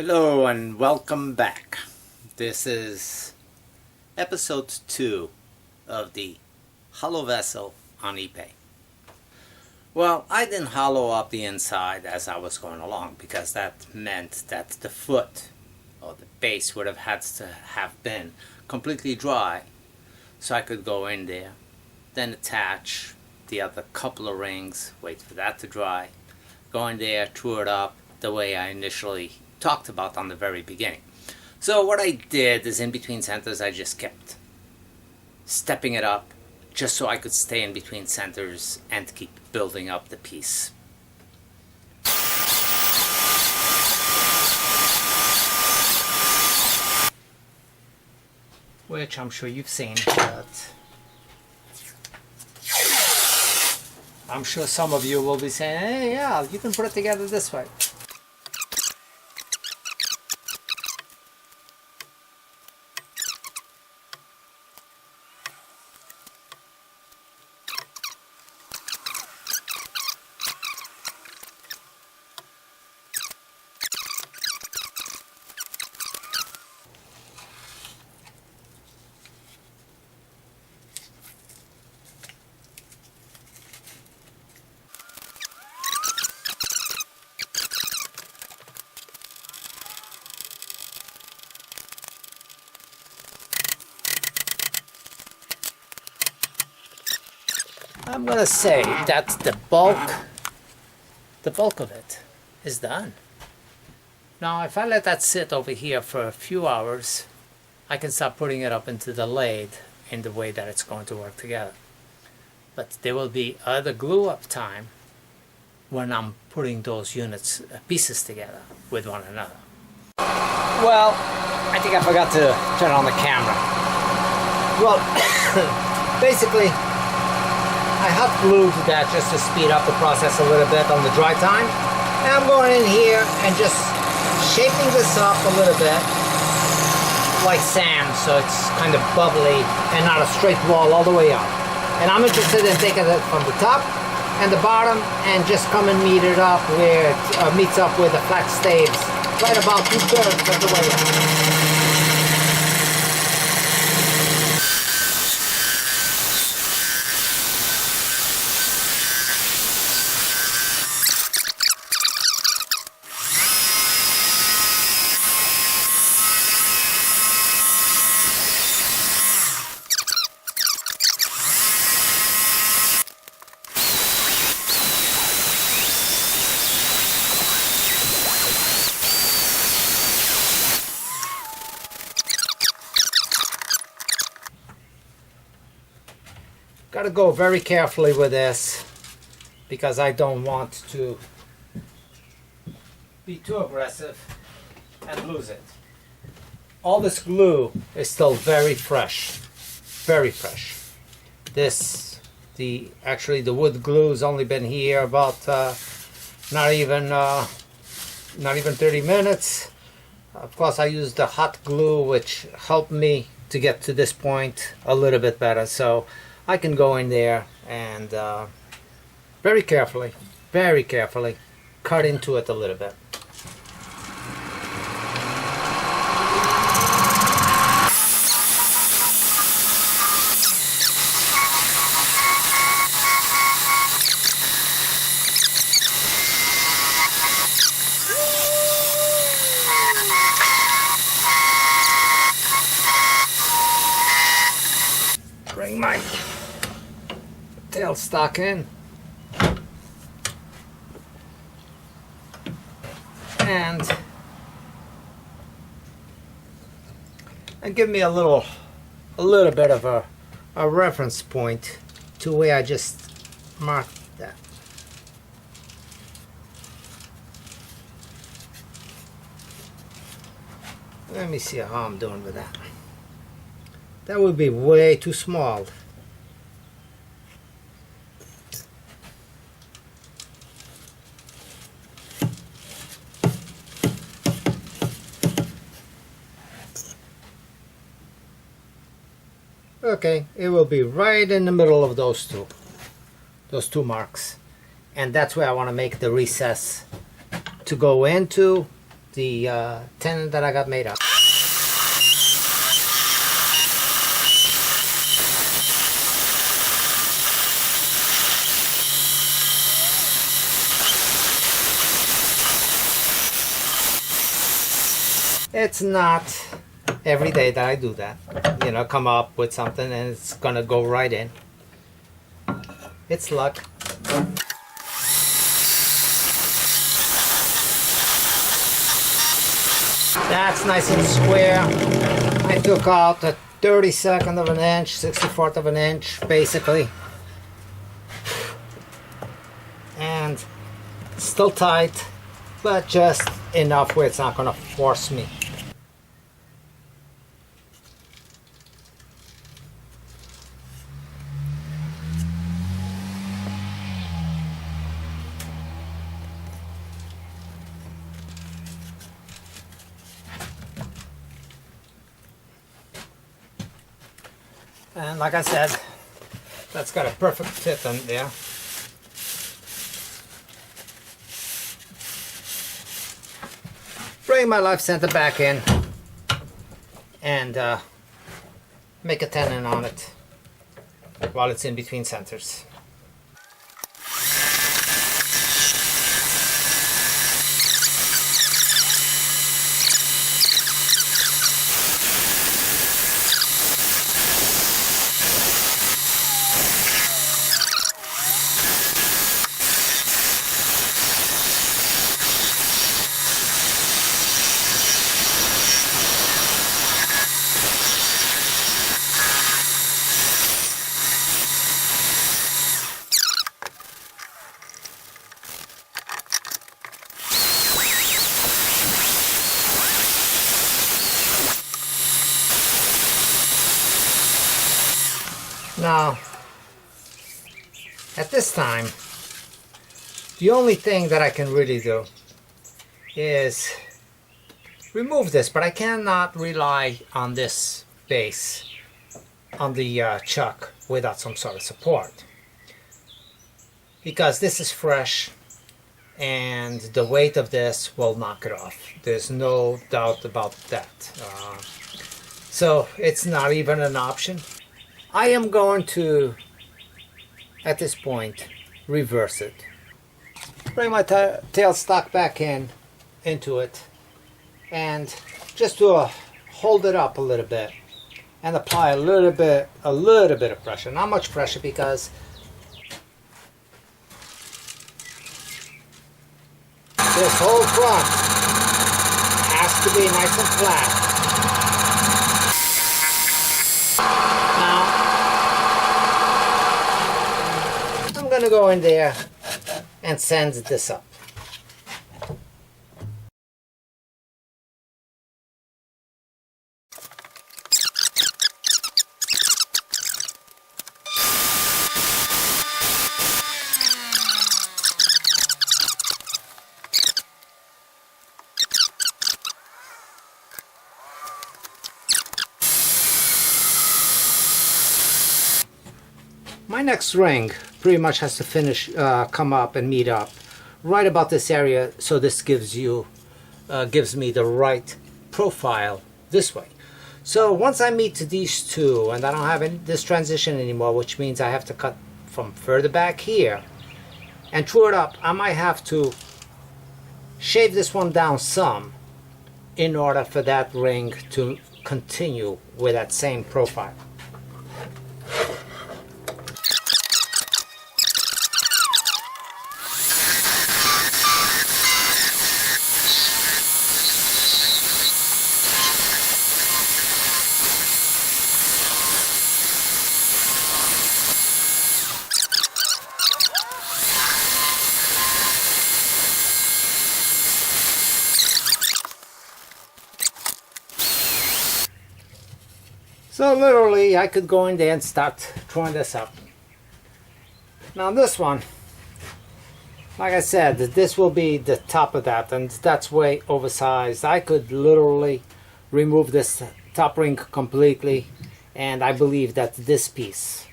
Hello and welcome back. This is episode 2 of the hollow vessel on eBay. Well, I didn't hollow up the inside as I was going along because that meant that the foot or the base would have had to have been completely dry so I could go in there, then attach the other couple of rings, wait for that to dry, go in there, true it up the way I initially talked about on the very beginning. So what I did is in between centers I just kept stepping it up just so I could stay in between centers and keep building up the piece. Which I'm sure you've seen, but I'm sure some of you will be saying, hey, yeah, you can put it together this way. I'm gonna say that the bulk of it is done. Now if I let that sit over here for a few hours, I can start putting it up into the lathe in the way that it's going to work together. But there will be other glue up time when I'm putting those pieces together with one another. Well, I think I forgot to turn on the camera. Well, basically, I hot glued that just to speed up the process a little bit on the dry time. And I'm going in here and just shaping this up a little bit like sand, so it's kind of bubbly and not a straight wall all the way up. And I'm interested in taking it from the top and the bottom and just come and meet it up where it meets up with the flat staves, right about 2/3 of the way up. Got to go very carefully with this because I don't want to be too aggressive and lose it. All this glue is still very fresh, very fresh. Actually the wood glue has only been here about not even 30 minutes. Of course I used the hot glue, which helped me to get to this point a little bit better. So I can go in there and very carefully cut into it a little bit. Bring my tailstock in and give me a little bit of a reference point to where I just marked that. Let me see how I'm doing with that. That would be way too small. Okay, it will be right in the middle of those two marks, and that's where I want to make the recess to go into the tenon that I got made up. It's not every day that I do that. You know, come up with something and it's gonna go right in. It's luck. That's nice and square. I took out a 32nd of an inch, 64th of an inch, basically. And still tight, but just enough where it's not gonna force me. And like I said, that's got a perfect fit in there. Bring my life center back in and make a tenon on it while it's in between centers. Now, at this time, the only thing that I can really do is remove this, but I cannot rely on this base on the chuck without some sort of support, because this is fresh and the weight of this will knock it off. There's no doubt about that. So it's not even an option. I am going to, at this point, reverse it. Bring my tailstock back into it, and just to hold it up a little bit and apply a little bit of pressure. Not much pressure, because this whole front has to be nice and flat. I'm going to go in there and sand this up. My next ring pretty much has to finish, come up and meet up right about this area, so this gives me the right profile this way. So once I meet to these two and I don't have this transition anymore, which means I have to cut from further back here and true it up, I might have to shave this one down some in order for that ring to continue with that same profile. So literally I could go in there and start drawing this up. Now this one, like I said, this will be the top of that, and that's way oversized. I could literally remove this top ring completely, and I believe that this piece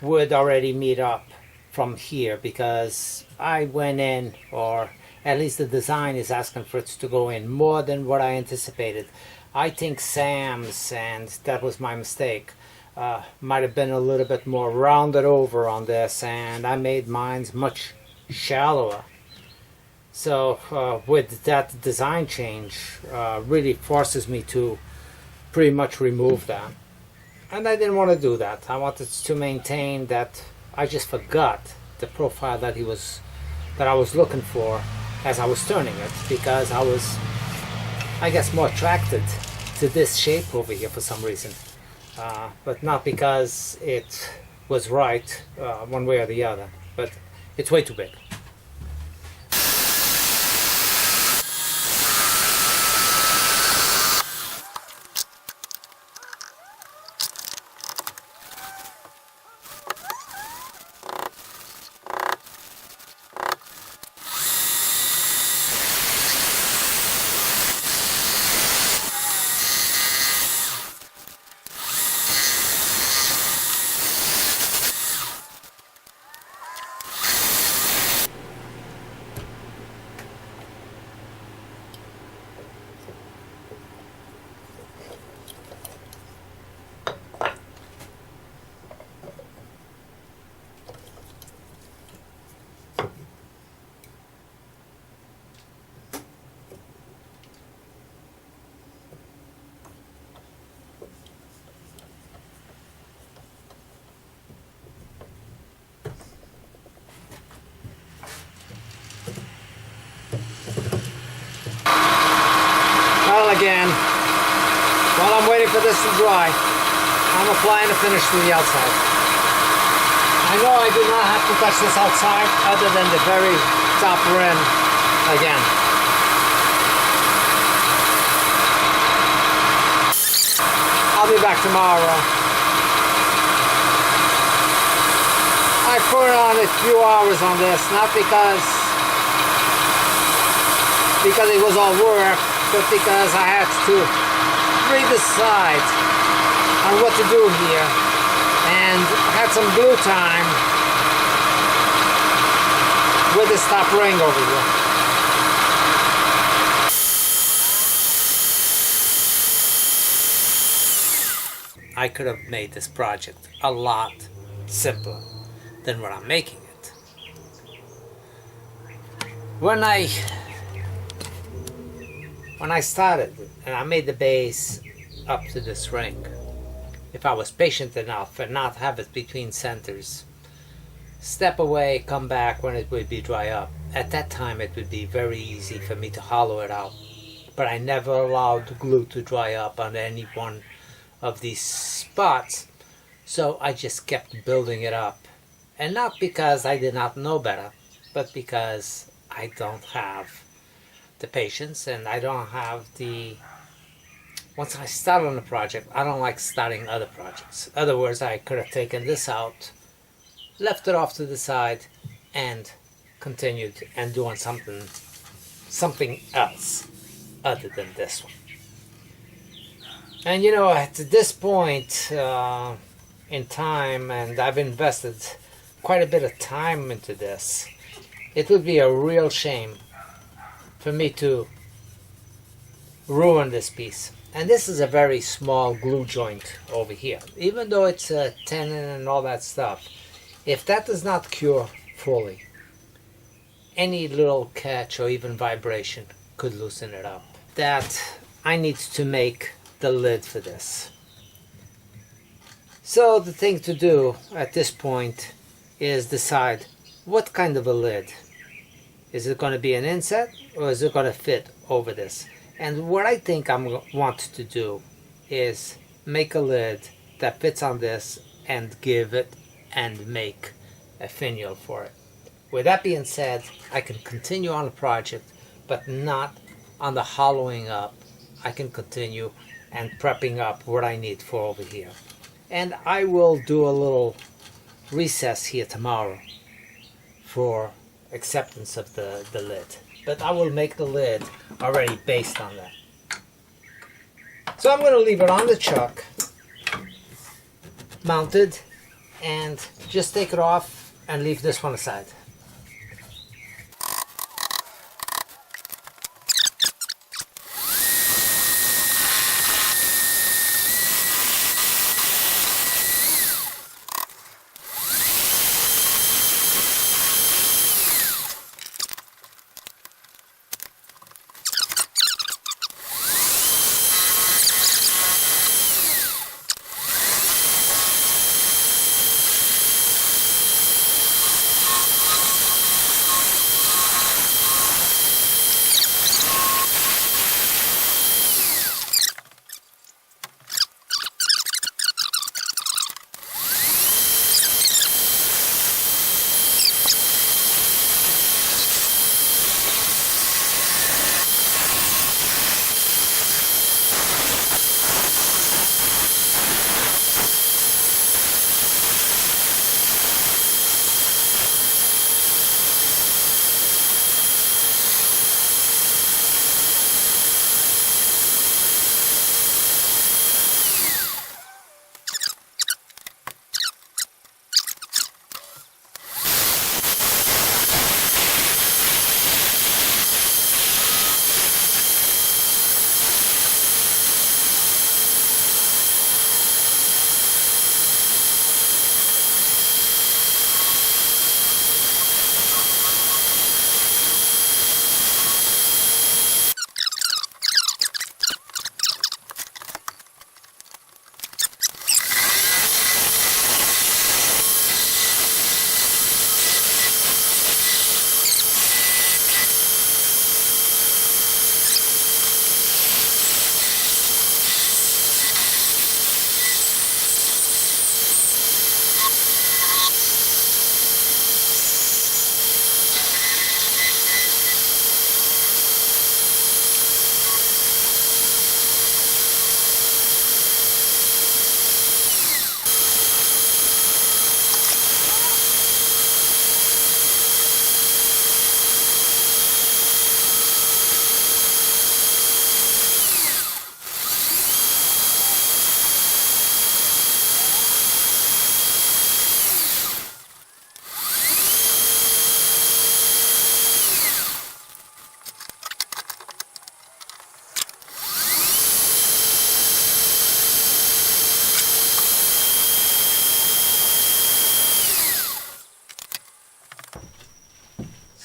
would already meet up from here, because I went in, or At least the design is asking for it to go in more than what I anticipated. I think Sam's, and that was my mistake, might have been a little bit more rounded over on this, and I made mine's much shallower. So with that design change, really forces me to pretty much remove that. And I didn't want to do that. I wanted to maintain that. I just forgot the profile that I was looking for as I was turning it, because I was, I guess, more attracted to this shape over here for some reason. But not because it was right one way or the other, but it's way too big. Well, again, while I'm waiting for this to dry, I'm applying the finish to the outside. I know I do not have to touch this outside other than the very top rim again. I'll be back tomorrow. I put on a few hours on this, not because it was all work, but because I had to re-decide on what to do here, and I had some glue time with this top ring over here. I could have made this project a lot simpler than what I'm making it. When I started and I made the base up to this ring, if I was patient enough and not have it between centers, step away, come back when it would be dry up, at that time it would be very easy for me to hollow it out. But I never allowed the glue to dry up on any one of these spots, so I just kept building it up. And not because I did not know better, but because I don't have the patience, and I don't have the, once I start on a project, I don't like starting other projects. In other words, I could have taken this out, left it off to the side, and continued and doing something else other than this one. And you know, at this point in time, and I've invested quite a bit of time into this, it would be a real shame for me to ruin this piece. And this is a very small glue joint over here. Even though it's a tenon and all that stuff, if that does not cure fully, any little catch or even vibration could loosen it up. That I need to make the lid for this. So the thing to do at this point is decide what kind of a lid. Is it going to be an inset, or is it going to fit over this? And what I think I want to do is make a lid that fits on this and give it and make a finial for it. With that being said, I can continue on the project, but not on the hollowing up. I can continue and prepping up what I need for over here. And I will do a little recess here tomorrow for acceptance of the lid. But I will make the lid already based on that. So I'm going to leave it on the chuck, mounted, and just take it off and leave this one aside.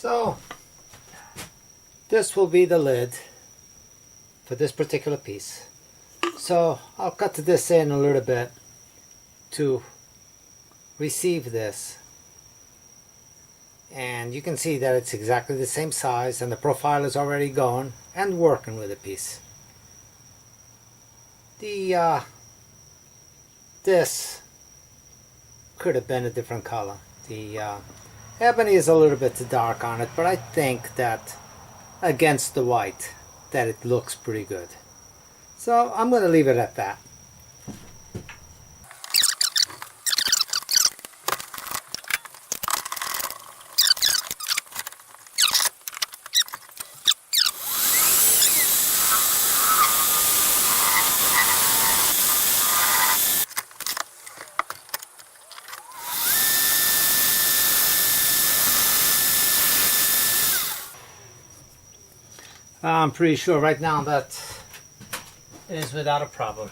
So this will be the lid for this particular piece. So I'll cut this in a little bit to receive this, and you can see that it's exactly the same size and the profile is already going and working with the piece. This could have been a different color. The ebony is a little bit too dark on it, but I think that against the white that it looks pretty good. So I'm going to leave it at that. I'm pretty sure right now that is without a problem.